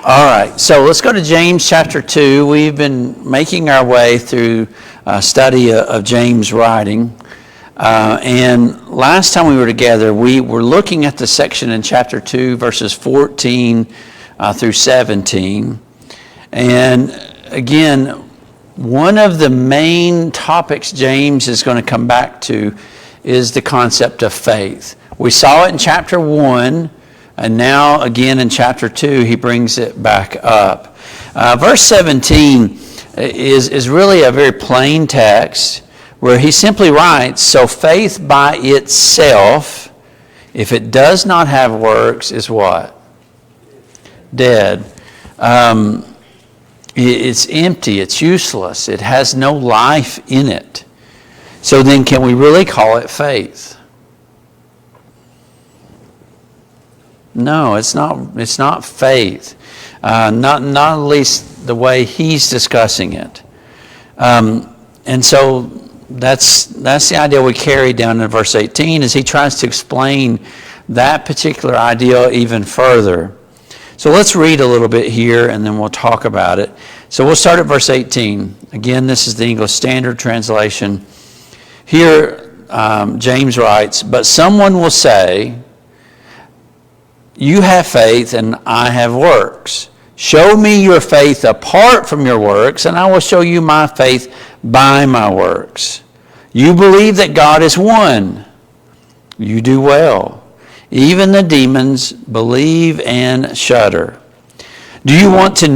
All right, so let's go to James chapter 2. We've been making our way through a study of James' writing. And last time we were together, we were looking at the section in chapter 2, verses 14 through 17. And again, one of the main topics James is going to come back to is the concept of faith. We saw it in chapter 1. And now, again, in chapter 2, he brings it back up. Verse 17 is really a very plain text where he simply writes, "So faith by itself, if it does not have works, is what? Dead." It's empty. It's useless. It has no life in it. So then can we really call it faith? No, it's not faith. Not at least the way he's discussing it. And so that's the idea we carry down in verse 18 as he tries to explain that particular idea even further. So let's read a little bit here and then we'll talk about it. So we'll start at verse 18. Again, this is the English Standard Translation. Here, James writes, "But someone will say, 'You have faith and I have works. Show me your faith apart from your works, and I will show you my faith by my works. You believe that God is one. You do well. Even the demons believe and shudder. Do you want to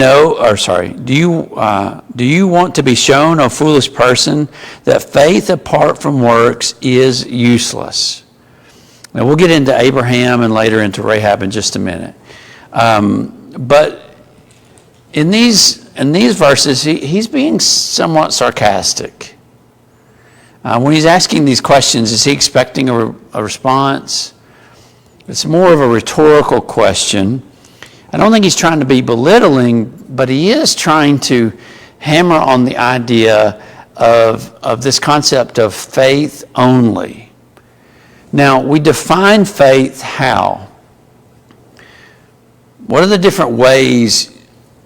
do you want to be shown, O foolish person, that faith apart from works is useless?'" Now, we'll get into Abraham and later into Rahab in just a minute. But in these verses, he's being somewhat sarcastic. When he's asking these questions, is he expecting a response? It's more of a rhetorical question. I don't think he's trying to be belittling, but he is trying to hammer on the idea of this concept of faith only. Now, we define faith how? What are the different ways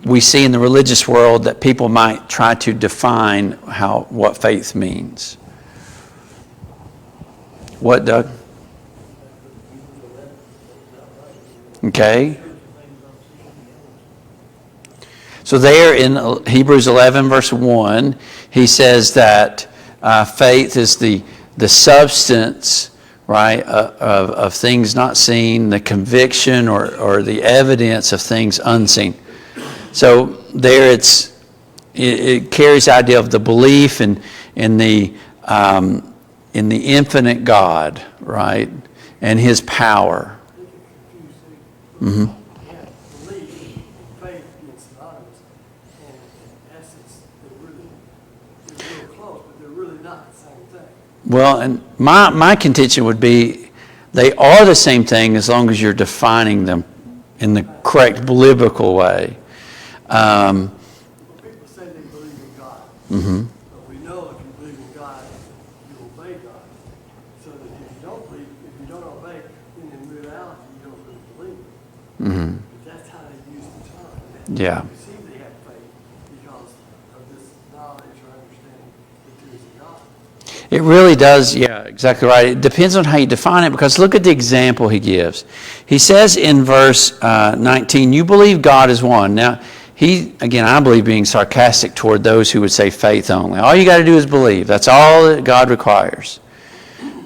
we see in the religious world that people might try to define what faith means? What, Doug? Okay. So there in Hebrews 11, verse 1, he says that faith is the substance, right, of things not seen, the conviction or the evidence of things unseen. So there it carries the idea of the belief in the infinite God, right, and his power. Mm-hmm. Well, and my contention would be they are the same thing as long as you're defining them in the correct biblical way. People say they believe in God. Mm-hmm. But we know if you believe in God, you obey God. So that if you don't obey, then in reality you don't really believe it. Mm-hmm. But that's how they use the term. Yeah. You see they have faith because of this knowledge or understanding that there is a God. It really does, yeah, exactly right. It depends on how you define it, because look at the example he gives. He says in verse 19, "You believe God is one." Now, I believe being sarcastic toward those who would say faith only. All you got to do is believe. That's all that God requires.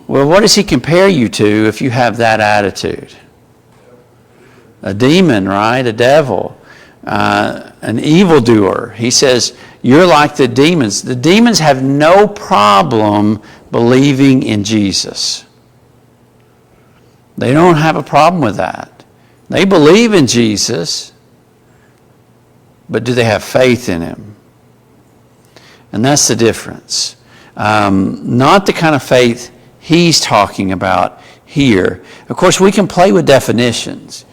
Well, what does he compare you to if you have that attitude? A demon, right? A devil. An evildoer. He says, you're like the demons. The demons have no problem believing in Jesus. They don't have a problem with that. They believe in Jesus, but do they have faith in him? And that's the difference. Not the kind of faith he's talking about here. Of course, we can play with definitions.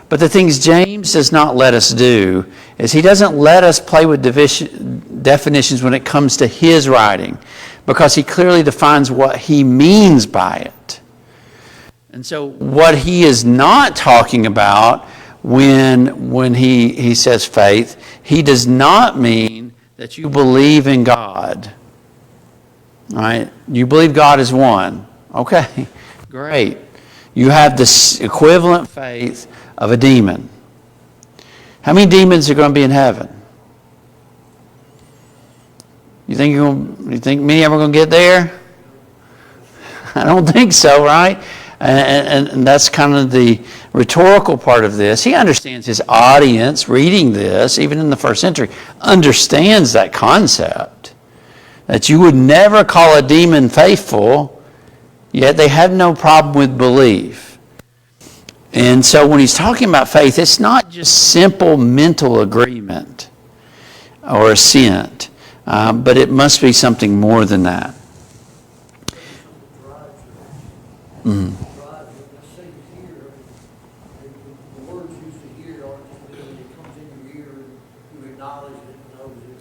But the things James does not let us do is he doesn't let us play with definitions when it comes to his writing, because he clearly defines what he means by it. And so what he is not talking about when he says faith. He does not mean that you believe in God. All right? You believe God is one. Okay, great. You have this equivalent faith of a demon. How many demons are going to be in heaven? You think many of them are going to get there? I don't think so, right? And that's kind of the rhetorical part of this. He understands his audience reading this, even in the first century, understands that concept. That you would never call a demon faithful, yet they have no problem with belief. And so when he's talking about faith, it's not just simple mental agreement or assent, but it must be something more than that. Mm. The words used to hear aren't when it comes in your ear, you acknowledge it, knows it,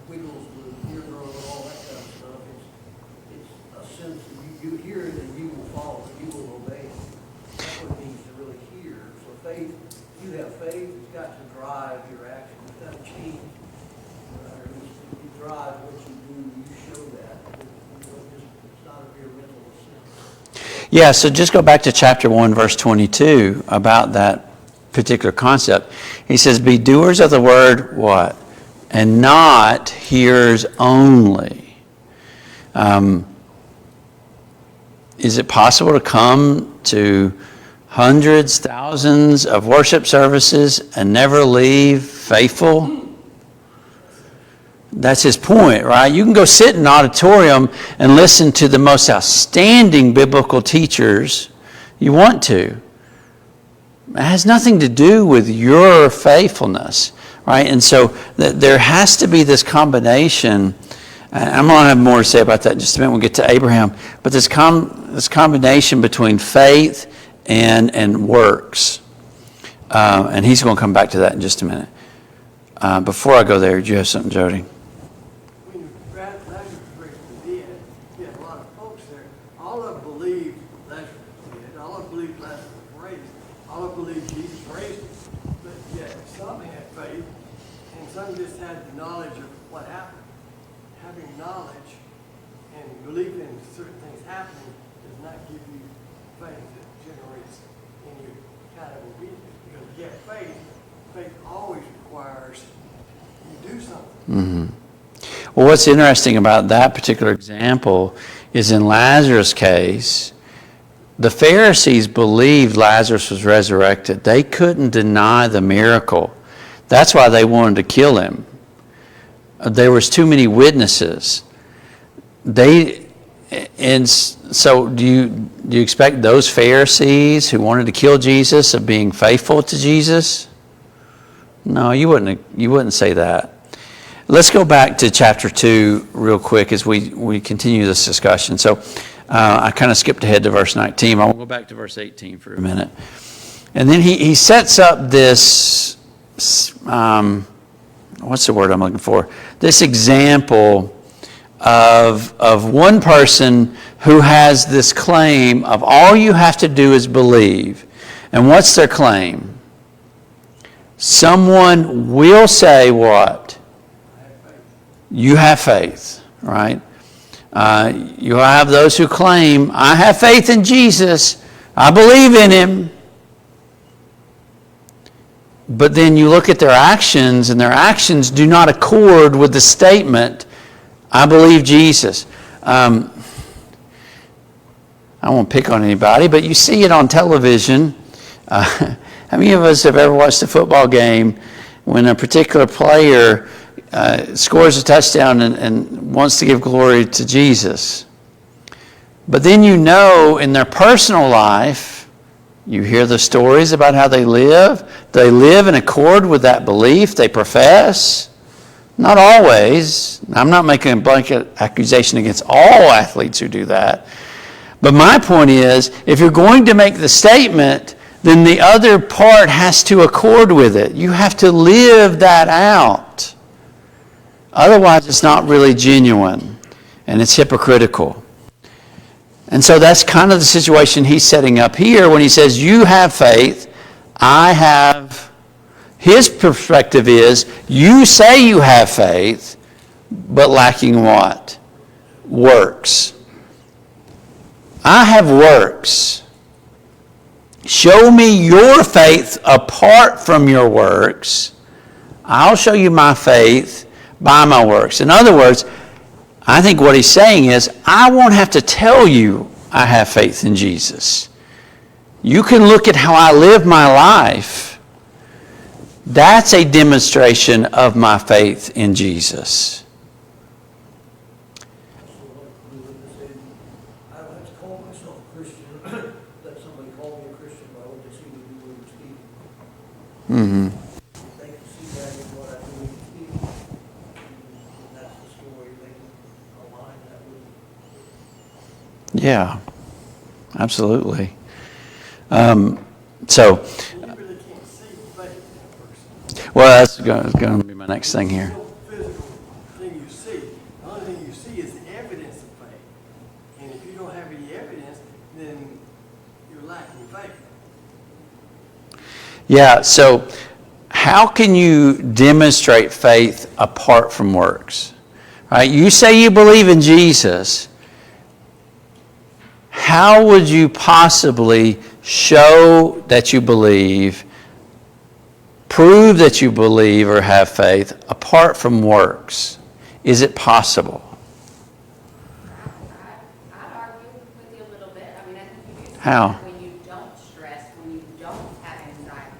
wiggles the eardrum and all that kind of stuff. It's a sense that you hear it and you will follow it, you will obey it. That's what it means to really hear. So faith, you have faith, it's got to drive your action. It's got to change. You drive what you do, you show that. It's not a mere mental assent. Yeah, so just go back to chapter 1, verse 22 about that particular concept. He says, be doers of the word, what? And not hearers only. Is it possible to come to hundreds, thousands of worship services and never leave faithful? That's his point, right? You can go sit in an auditorium and listen to the most outstanding biblical teachers you want to. It has nothing to do with your faithfulness, right? And so there has to be this combination. I'm going to have more to say about that in just a minute when we get to Abraham. But this combination between faith and works. And he's going to come back to that in just a minute. Before I go there, do you have something, Jody? When Lazarus raised from the dead, you had a lot of folks there. All of them believed Lazarus was dead. All of them believed Lazarus was raised. All of them believed Jesus raised him. But yet some had faith, and some just had the knowledge of what happened. Having knowledge and belief in certain things happening does not give you faith that generates any kind of obedience. Because if you have faith, faith always requires you do something. Mm-hmm. Well, what's interesting about that particular example is in Lazarus' case, the Pharisees believed Lazarus was resurrected. They couldn't deny the miracle. That's why they wanted to kill him. There was too many witnesses. And so do you expect those Pharisees who wanted to kill Jesus of being faithful to Jesus? No, you wouldn't say that. Let's go back to chapter 2 real quick as we continue this discussion. So I kind of skipped ahead to verse 19. I will go back to verse 18 for a minute. And then he sets up this, what's the word I'm looking for? This example of one person who has this claim of all you have to do is believe. And what's their claim? Someone will say what? You have faith, right? You have those who claim, I have faith in Jesus. I believe in him. But then you look at their actions, and their actions do not accord with the statement, I believe Jesus. I won't pick on anybody, but you see it on television. How many of us have ever watched a football game when a particular player scores a touchdown and wants to give glory to Jesus? But then you know in their personal life, you hear the stories about how they live. They live in accord with that belief they profess. Not always. I'm not making a blanket accusation against all athletes who do that. But my point is, if you're going to make the statement, then the other part has to accord with it. You have to live that out. Otherwise, it's not really genuine, and it's hypocritical. And so that's kind of the situation he's setting up here when he says, you have faith, I have His perspective is, you say you have faith, but lacking what? Works. I have works. Show me your faith apart from your works. I'll show you my faith by my works. In other words, I think what he's saying is, I won't have to tell you I have faith in Jesus. You can look at how I live my life. That's a demonstration of my faith in Jesus. I don't have to call myself a Christian. Let somebody call me a Christian by what they see me do and speak. Mm-hmm. If they can see that in what I do and speak, and that's the story, they can align that with. Yeah, absolutely. So, You really can't see faith in a person. well, that's going to be my next thing here. No physical thing you see. The only thing you see is the evidence of faith. And if you don't have any evidence, then you're lacking faith. Yeah, so how can you demonstrate faith apart from works? Right? You say you believe in Jesus. How would you possibly show that you believe, prove that you believe or have faith apart from works? Is it possible? I'd argue with you a little bit. I mean, I think you do. How? When you don't stress, when you don't have anxiety,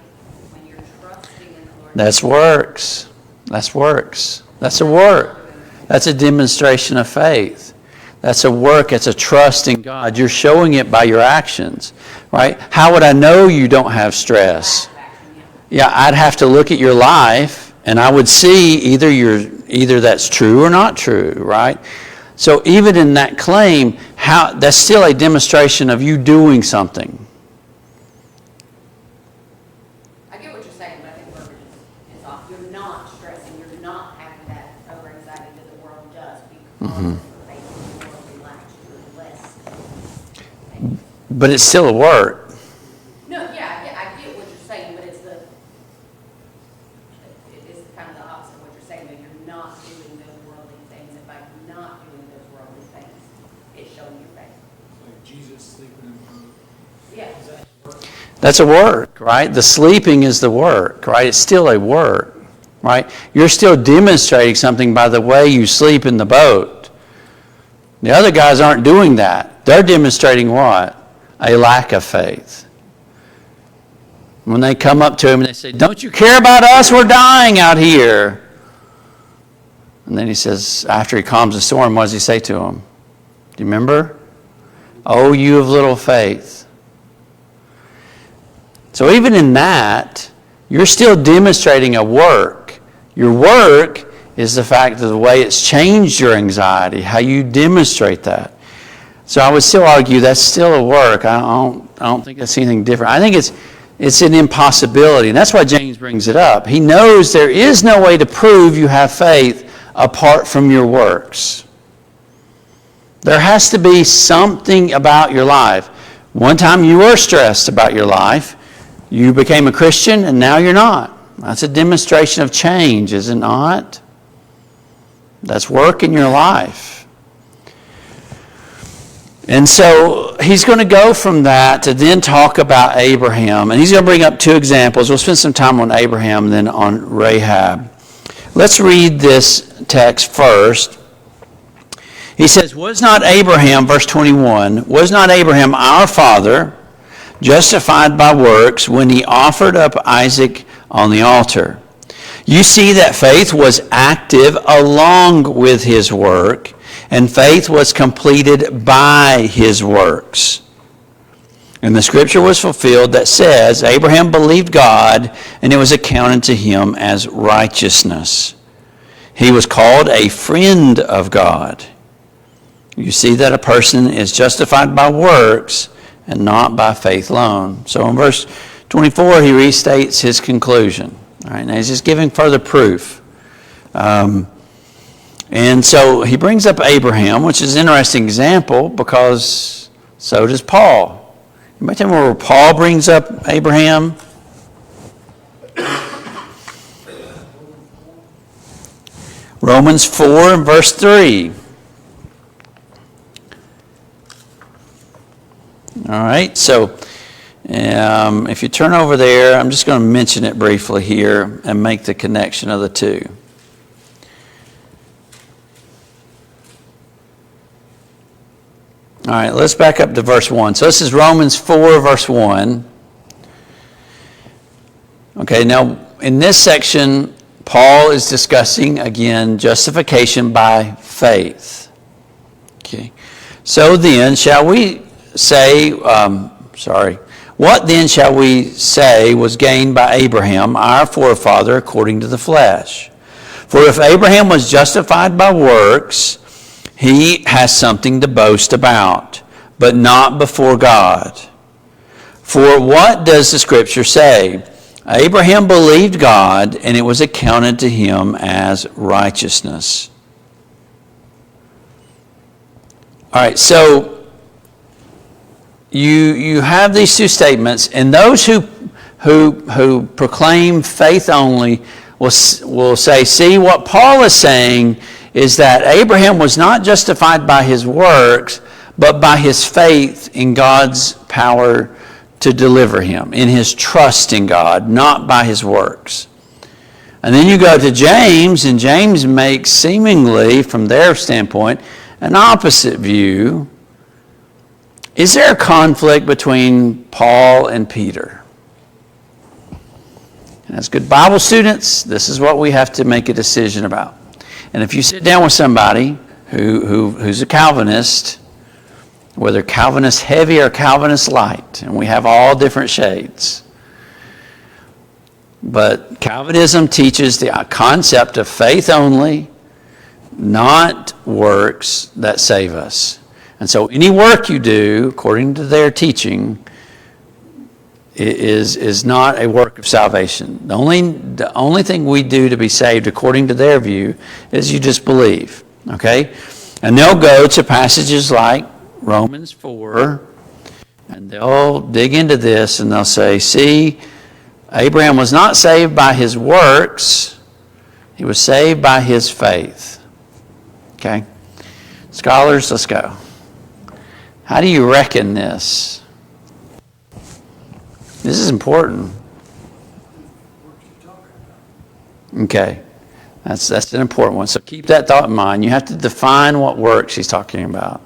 when you're trusting in the Lord. That's works. That's works. That's a work. That's a demonstration of faith. That's a work. It's a trust in God. You're showing it by your actions, right? How would I know you don't have stress? Yeah, I'd have to look at your life, and I would see either that's true or not true, right? So even in that claim, that's still a demonstration of you doing something. I get what you're saying, but I think verbiage is off. You're not stressing. You're not having that over-anxiety that the world does because of the faith is more relaxed. You're less. But it's still a work. No, yeah, I get what you're saying, but it's kind of the opposite of what you're saying, that you're not doing those worldly things, and by not doing those worldly things, it's showing your faith. Like Jesus sleeping in front of. Yeah. Is that work? That's a work, right? The sleeping is the work, right? It's still a work, right? You're still demonstrating something by the way you sleep in the boat. The other guys aren't doing that. They're demonstrating what? A lack of faith. When they come up to him and they say, "Don't you care about us? We're dying out here." And then he says, after he calms the storm, what does he say to them? Do you remember? "Oh, you of little faith." So even in that, you're still demonstrating a work. Your work is the fact of the way it's changed your anxiety, how you demonstrate that. So I would still argue that's still a work. I don't think that's anything different. I think it's an impossibility, and that's why James brings it up. He knows there is no way to prove you have faith apart from your works. There has to be something about your life. One time you were stressed about your life. You became a Christian, and now you're not. That's a demonstration of change, is it not? That's work in your life. And so he's going to go from that to then talk about Abraham. And he's going to bring up two examples. We'll spend some time on Abraham and then on Rahab. Let's read this text first. He says, "Was not Abraham," verse 21, "was not Abraham our father justified by works when he offered up Isaac on the altar? You see that faith was active along with his work, and faith was completed by his works. And the scripture was fulfilled that says, Abraham believed God, and it was accounted to him as righteousness. He was called a friend of God." You see that a person is justified by works and not by faith alone. So in verse 24, he restates his conclusion. All right, now he's just giving further proof. And so he brings up Abraham, which is an interesting example because so does Paul. You might tell me where Paul brings up Abraham? Romans 4 and verse 3. All right, so if you turn over there, I'm just going to mention it briefly here and make the connection of the two. All right, let's back up to verse 1. So this is Romans 4, verse 1. Okay, now in this section, Paul is discussing, again, justification by faith. Okay, so then shall we say, what then shall we say was gained by Abraham, our forefather, according to the flesh? For if Abraham was justified by works, he has something to boast about, but not before God. For what does the Scripture say? Abraham believed God, and it was accounted to him as righteousness. All right, so you have these two statements, and those who proclaim faith only will say, see, what Paul is saying is that Abraham was not justified by his works, but by his faith in God's power to deliver him, in his trust in God, not by his works. And then you go to James, and James makes seemingly, from their standpoint, an opposite view. Is there a conflict between Paul and Peter? And as good Bible students, this is what we have to make a decision about. And if you sit down with somebody who's a Calvinist, whether Calvinist heavy or Calvinist light, and we have all different shades, but Calvinism teaches the concept of faith only, not works that save us. And so any work you do, according to their teaching, is not a work of salvation. The only thing we do to be saved, according to their view, is you just believe. Okay? And they'll go to passages like Romans 4, and they'll dig into this, and they'll say, see, Abraham was not saved by his works. He was saved by his faith. Okay? Scholars, let's go. How do you reckon this? This is important. Okay. That's an important one. So keep that thought in mind. You have to define what works he's talking about.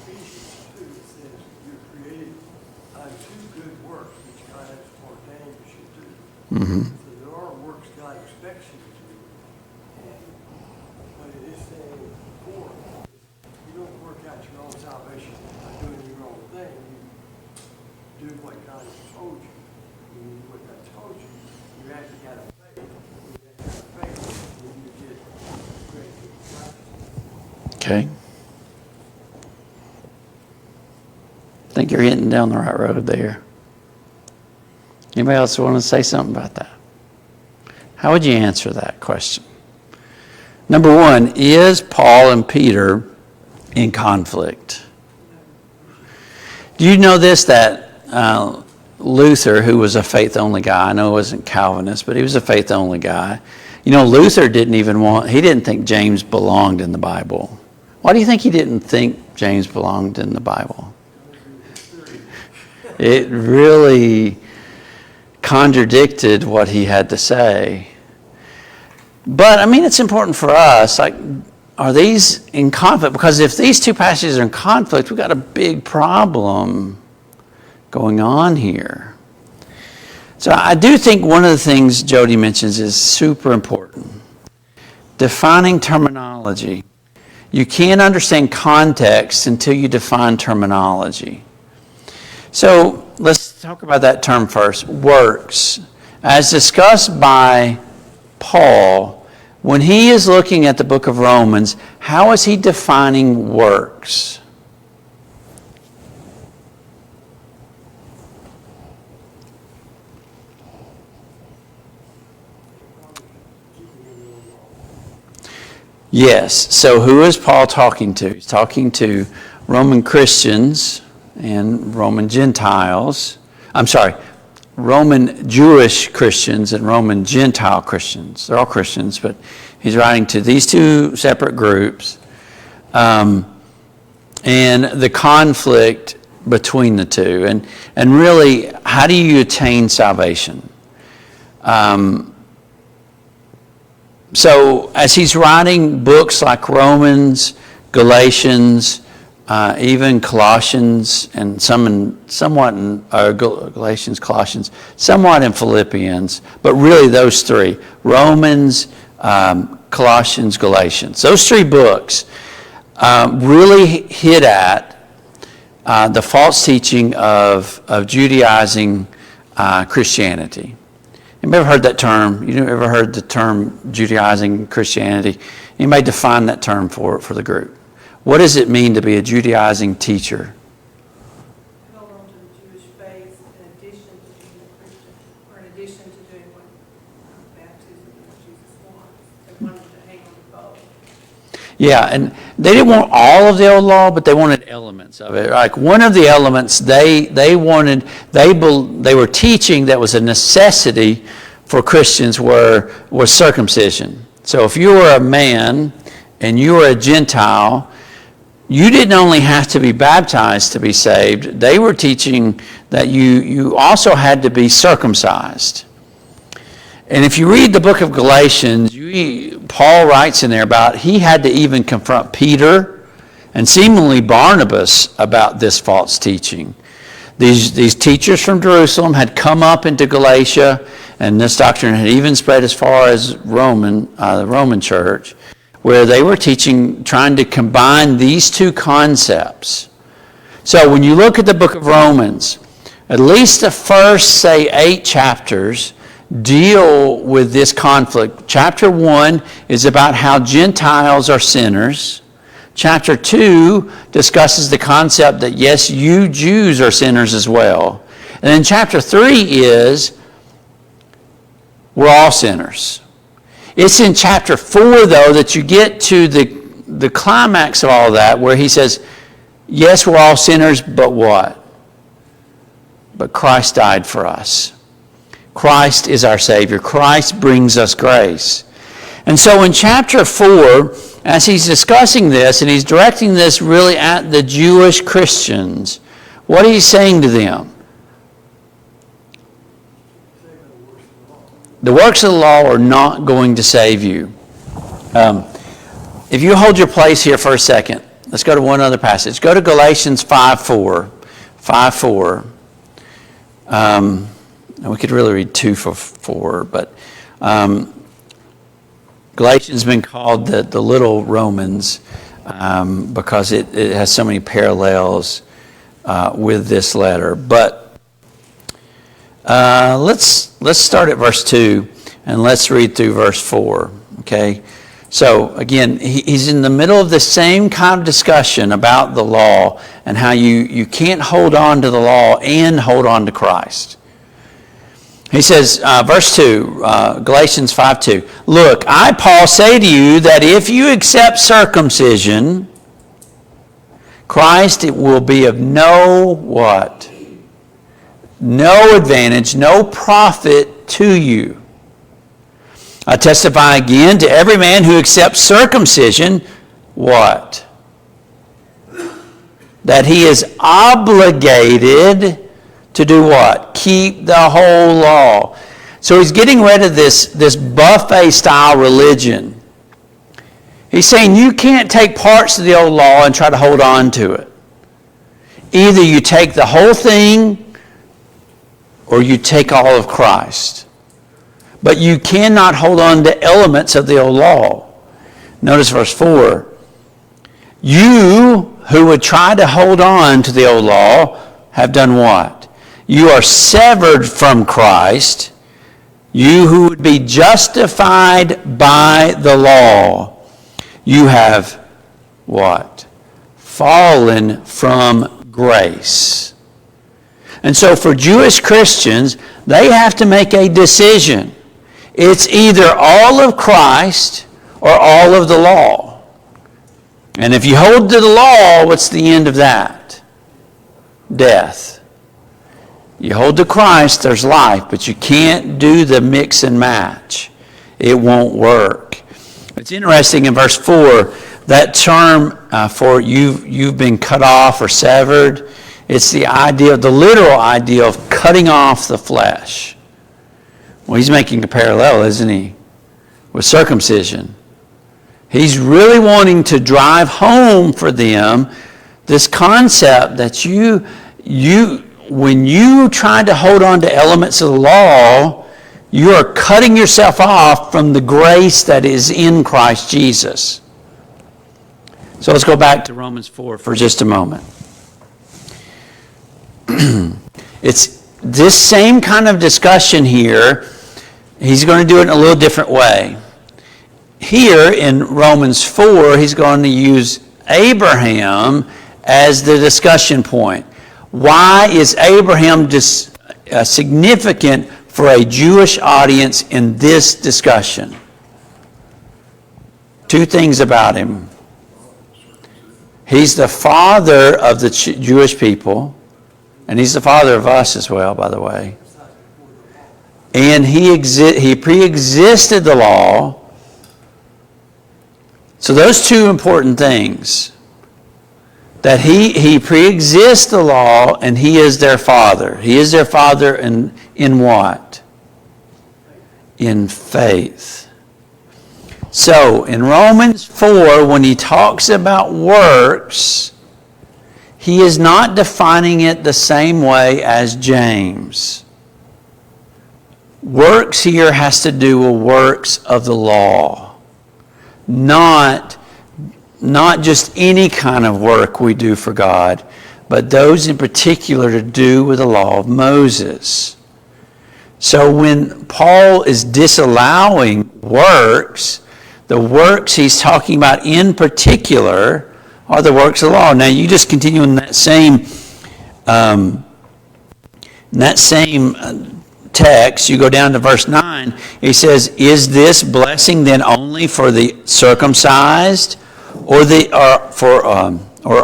Ephesians 2 says you're created unto good works which God has ordained you should do. Mm-hmm. So there are works God expects you to do. And what it is saying before, you don't work out your own salvation by doing your own thing. You do what God has told you. When you do what God told you, you actually got to faith. With that kind of faith, then you get great righteousness. Okay. I think you're hitting down the right road there. Anybody else want to say something about that? How would you answer that question? Number one, is Paul and Peter in conflict? Do you know this, that Luther, who was a faith-only guy, I know he wasn't Calvinist, but he was a faith-only guy. You know, Luther he didn't think James belonged in the Bible. Why do you think he didn't think James belonged in the Bible? It really contradicted what he had to say. But, I mean, it's important for us, like, are these in conflict? Because if these two passages are in conflict, we've got a big problem going on here. So I do think one of the things Jody mentions is super important. Defining terminology. You can't understand context until you define terminology. So let's talk about that term first, works. As discussed by Paul, when he is looking at the book of Romans, how is he defining works? Yes. So who is Paul talking to? He's talking to Roman Christians and Roman Gentiles. Roman Jewish Christians and Roman Gentile Christians. They're all Christians, but He's writing to these two separate groups, and the conflict between the two, and really, how do you attain salvation? So as he's writing books like Romans, Galatians, even Colossians, and Galatians, Colossians, somewhat in Philippians, but really those three, Romans, Colossians, Galatians. Those three books really hit at the false teaching of Judaizing Christianity. Anybody ever heard that term? You ever heard the term Judaizing Christianity? Anybody define that term for the group? What does it mean to be a Judaizing teacher? Held on to the Jewish faith in addition to being a Christian, or in addition to doing what baptism of Jesus wants. They wanted to hang on to both. Yeah, and they didn't want all of the old law, but they wanted elements of it. Like one of the elements they were teaching that was a necessity for Christians was circumcision. So if you were a man and you were a Gentile, you didn't only have to be baptized to be saved. They were teaching that you also had to be circumcised. And if you read the book of Galatians, Paul writes in there about he had to even confront Peter and seemingly Barnabas about this false teaching. These teachers from Jerusalem had come up into Galatia, and this doctrine had even spread as far as the Roman church, where they were teaching, trying to combine these two concepts. So when you look at the book of Romans, at least the first, say, 8 chapters deal with this conflict. Chapter 1 is about how Gentiles are sinners. Chapter 2 discusses the concept that, yes, you Jews are sinners as well. And then chapter 3 is, we're all sinners. It's in chapter 4, though, that you get to the climax of all that, where he says, yes, we're all sinners, but what? But Christ died for us. Christ is our Savior. Christ brings us grace. And so in chapter 4, as he's discussing this, and he's directing this really at the Jewish Christians, what he's saying to them? The works of the law are not going to save you. If you hold your place here for a second, let's go to one other passage. Go to Galatians 5:4. 5:4. And we could really read 2:4, but Galatians has been called the little Romans because it has so many parallels with this letter. But let's start at verse 2 and let's read through verse 4. Okay, so again, he's in the middle of the same kind of discussion about the law and how you can't hold on to the law and hold on to Christ. He says, verse 2, Galatians 5:2, look, I, Paul, say to you that if you accept circumcision, Christ, it will be of no what? No advantage, no profit to you. I testify again to every man who accepts circumcision, what? That he is obligated to do what? Keep the whole law. So he's getting rid of this buffet-style religion. He's saying you can't take parts of the old law and try to hold on to it. Either you take the whole thing or you take all of Christ. But you cannot hold on to elements of the old law. Notice verse 4. You who would try to hold on to the old law have done what? You are severed from Christ. You who would be justified by the law. You have what? Fallen from grace. And so for Jewish Christians, they have to make a decision. It's either all of Christ or all of the law. And if you hold to the law, what's the end of that? Death. You hold to Christ, there's life, but you can't do the mix and match. It won't work. It's interesting in verse 4, that term for you've been cut off or severed, it's the literal idea of cutting off the flesh. Well, he's making a parallel, isn't he, with circumcision. He's really wanting to drive home for them this concept that when you try to hold on to elements of the law, you are cutting yourself off from the grace that is in Christ Jesus. So let's go back to Romans 4 for just a moment. It's this same kind of discussion here. He's going to do it in a little different way. Here in Romans 4, he's going to use Abraham as the discussion point. Why is Abraham significant for a Jewish audience in this discussion? Two things about him. He's the father of the Jewish people, and he's the father of us as well, by the way. And he pre-existed the law. So those two important things. That he pre-exists the law and he is their father. He is their father in what? In faith. So in Romans 4, when he talks about works, he is not defining it the same way as James. Works here has to do with works of the law. Not just any kind of work we do for God, but those in particular to do with the law of Moses. So when Paul is disallowing works, the works he's talking about in particular are the works of the law. Now you just continue in that same text, you go down to verse 9, he says, is this blessing then only for the circumcised or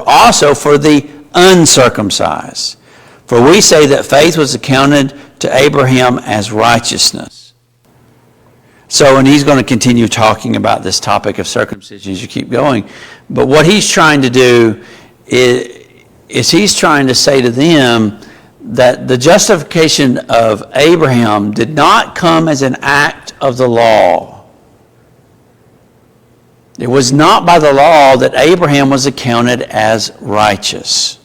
also for the uncircumcised? For we say that faith was accounted to Abraham as righteousness. So, and he's going to continue talking about this topic of circumcision as you keep going. But what he's trying to do is he's trying to say to them that the justification of Abraham did not come as an act of the law. It was not by the law that Abraham was accounted as righteous.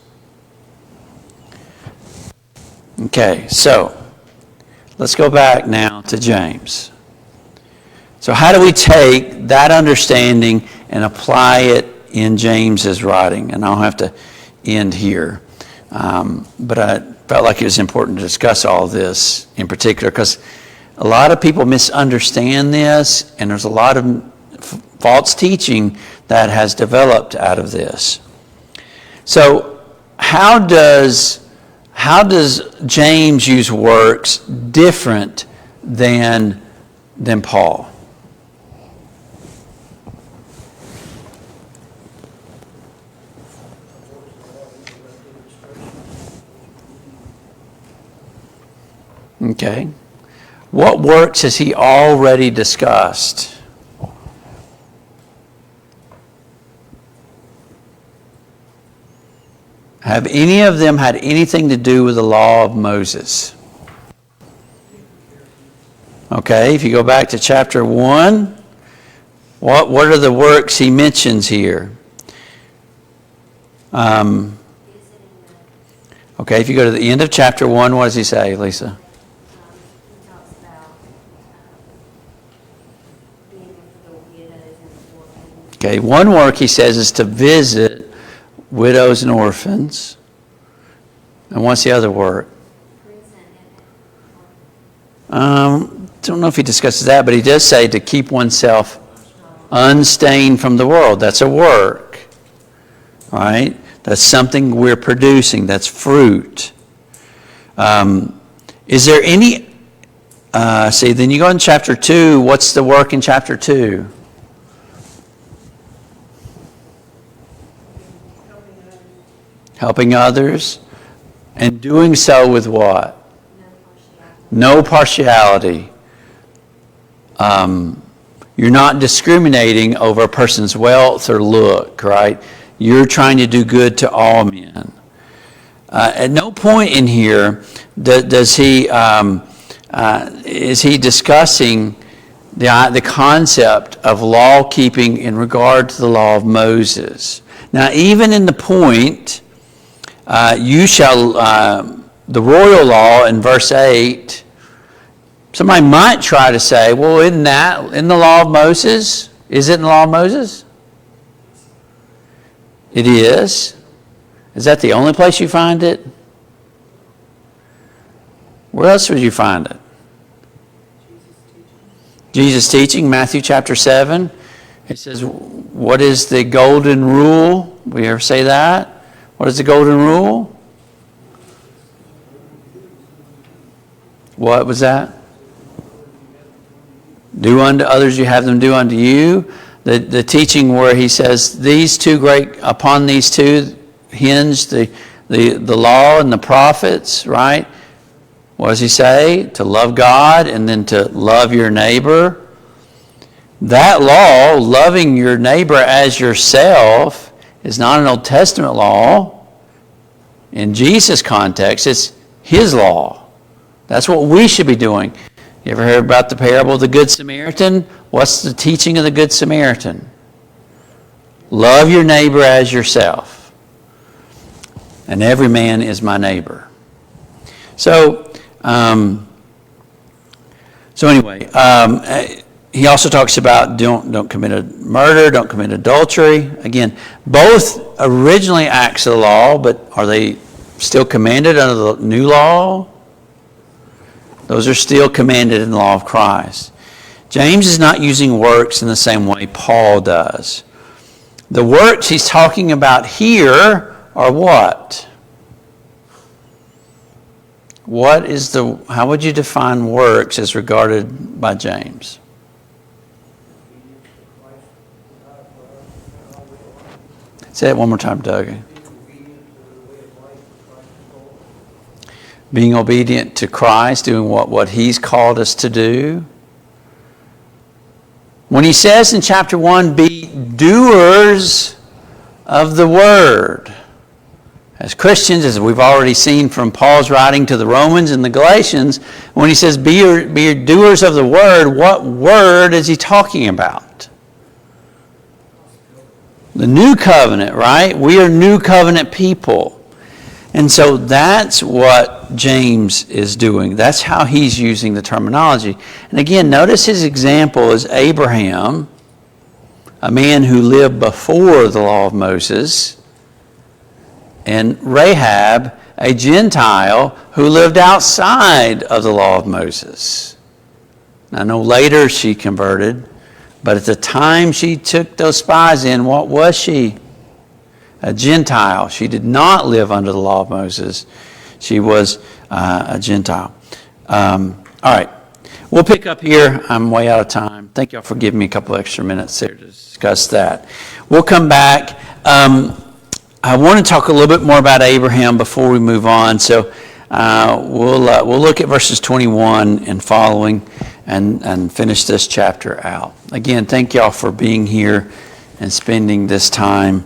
Okay, so let's go back now to James. So how do we take that understanding and apply it in James's writing? And I'll have to end here. But I felt like it was important to discuss all this in particular because a lot of people misunderstand this, and there's a lot of false teaching that has developed out of this. So how does James use works different than Paul? Okay. What works has he already discussed? Have any of them had anything to do with the law of Moses? Okay, if you go back to chapter 1, what are the works he mentions here? Okay, if you go to the end of chapter 1, what does he say, Lisa? He talks about being with the widows and the orphans. Okay, one work he says is to visit widows and orphans. And what's the other work? Don't know if he discusses that, but he does say to keep oneself unstained from the world. That's a work. All right? That's something we're producing. That's fruit. Is there any... then you go in chapter 2. What's the work in chapter 2? Helping others. And doing so with what? No partiality. You're not discriminating over a person's wealth or look, right? You're trying to do good to all men. At no point in here does he is he discussing the concept of law keeping in regard to the law of Moses. Now, even in the point, you shall, the royal law in verse 8, somebody might try to say, well, isn't that in the law of Moses? Is it in the law of Moses? It is. Is that the only place you find it? Where else would you find it? Jesus teaching, Matthew chapter 7. It says, what is the golden rule? We ever say that? What is the golden rule? What was that? Do unto others, you have them do unto you. The teaching where he says, upon these two hinge the law and the prophets, right? What does he say? To love God and then to love your neighbor. That law, loving your neighbor as yourself, is not an Old Testament law. In Jesus' context, it's his law. That's what we should be doing. You ever heard about the parable of the Good Samaritan? What's the teaching of the Good Samaritan? Love your neighbor as yourself. And every man is my neighbor. So anyway, he also talks about don't commit a murder, don't commit adultery. Again, both originally acts of the law, but are they still commanded under the new law? Those are still commanded in the law of Christ. James is not using works in the same way Paul does. The works he's talking about here are what? How would you define works as regarded by James? Say it one more time, Doug. Being obedient to Christ, doing what he's called us to do. When he says in chapter 1, be doers of the word. As Christians, as we've already seen from Paul's writing to the Romans and the Galatians, when he says be doers of the word, what word is he talking about? The new covenant, right? We are new covenant people. And so that's what James is doing. That's how he's using the terminology. And again, notice his example is Abraham, a man who lived before the law of Moses, and Rahab, a Gentile who lived outside of the law of Moses. I know later she converted, but at the time she took those spies in, what was she? A Gentile. She did not live under the law of Moses. She was a Gentile. All right. We'll pick up here. I'm way out of time. Thank y'all for giving me a couple extra minutes there to discuss that. We'll come back. I want to talk a little bit more about Abraham before we move on. So we'll look at verses 21 and following and finish this chapter out. Again, thank y'all for being here and spending this time